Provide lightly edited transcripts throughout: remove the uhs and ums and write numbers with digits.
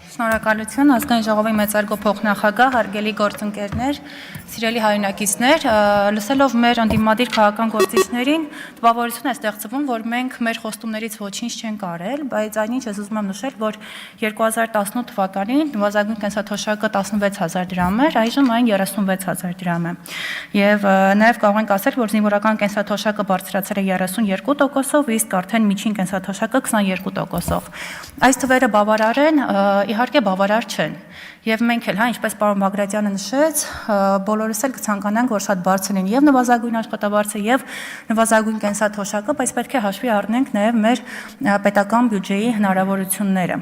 Շնորհակալություն, ազգային ժողովի մեծարգո փոխնախագահ, հարգելի գործընկերներ, սիրելի հայրենակիցներ, լսելով մեր ընդդիմադիր քաղաքական գործիչներին, տպավորություն է ստեղծվում, որ մենք մեր խոստումներից ոչինչ չենք արել, բայց այնինչ ես ուզում եմ նշել, որ 2018 թվականին նվազագույն կենսաթոշակը 16000 դրամ էր, այժմ այն 36000 դրամ է։ Եվ նաև կարող ենք ասել, որ զինվորական կենսաթոշակը բարձրացել է 32%-ով, իսկ արդեն միջին կենսաթոշակը 22%-ով։ Այս թվերը բավարար են, իհարկե բավարար չեն։ Եվ մենք էլ, ինչպես պարոն Բագրատյանը նշեց, բոլորս էլ կցանկանանք, որ շատ բարձր լինի եւ նվազագույն աշխատավարձը եւ նվազագույն կենսաթոշակը, բայց պետք է հաշվի առնենք նաեւ մեր պետական բյուջեի հնարավորությունները։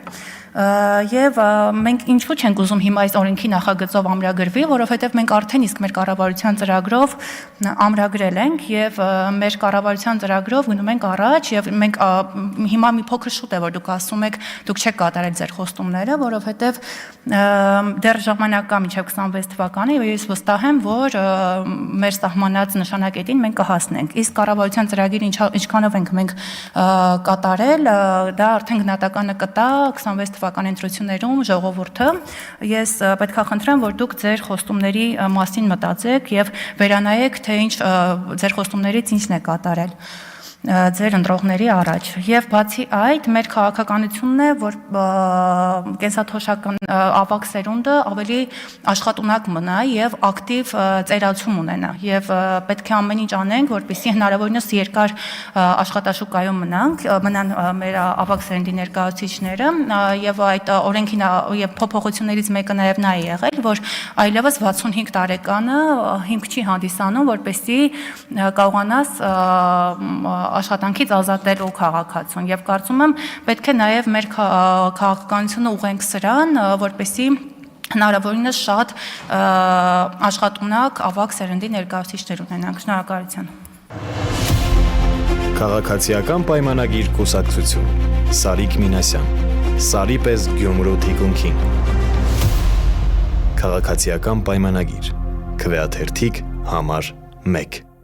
Եվ մենք ինչու չենք ուզում հիմա այս օրենքի նախագծով ամրագրվի, որովհետև մենք արդեն իսկ մեր կառավարության ծրագրով ամրագրել ենք եւ մեր կառավարության ծրագրով գնում ենք առաջ եւ մենք հիմա մի փոքր շուտ է որ դուք ասում եք դուք չեք կատարել ձեր խոստումները, որովհետև դեռ ժամանակ կա մինչև 26 թվականը եւ ես վստահ եմ, որ մեր սահմանած նշանակետին մենք կհասնենք։ Իսկ կառավարության ծրագիրը ինչքանով ենք մենք կատարել, դա արդեն գնահատականը կտա 26 թվականի ընտրություններում ժողովուրդը։ Ես պետք է խնդրեմ, որ դուք ձեր խոստումների մասին մտածեք եւ վերանայեք, թե ինչ ձեր խոստումներից ինչն է կատարել ձեր ընտրողների առաջ։ Եվ բացի այդ, մեր քաղաքականությունն է, որ կենսաթոշական ավագ սերունդը ավելի աշխատունակ մնա եւ ակտիվ ծերացում ունենա։ Եւ պետք է ամեն ինչ անենք, որպեսզի հնարավորինս երկար աշխատաշուկայում մնան մեր ավագ սերնդի ներկայացուցիչները եւ այդ օրենքի եւ փոփոխություններից մեկը նաեւ նա է եղել, որ այլևս 65 տարեկանը հիմք չի հանդիսանում, որպեսզի կարողանաս աշխատանքից ազատելու քաղաքացուն եւ կարծում եմ պետք է նաեւ մեր քաղաքականությունը ուղենք սրան, որպեսզի հնարավորինս շատ աշխատունակ ավագ սերնդի ներկայացուցիչներ ունենանք։ Շնորհակալություն։ Քաղաքացիական պայմանագիր կուսակցություն Սարիկ Մինասյան Սարի պես Գյումրու թիկունքին Քաղաքացիական պայմանագիր Քվեաթերթիկ համար 1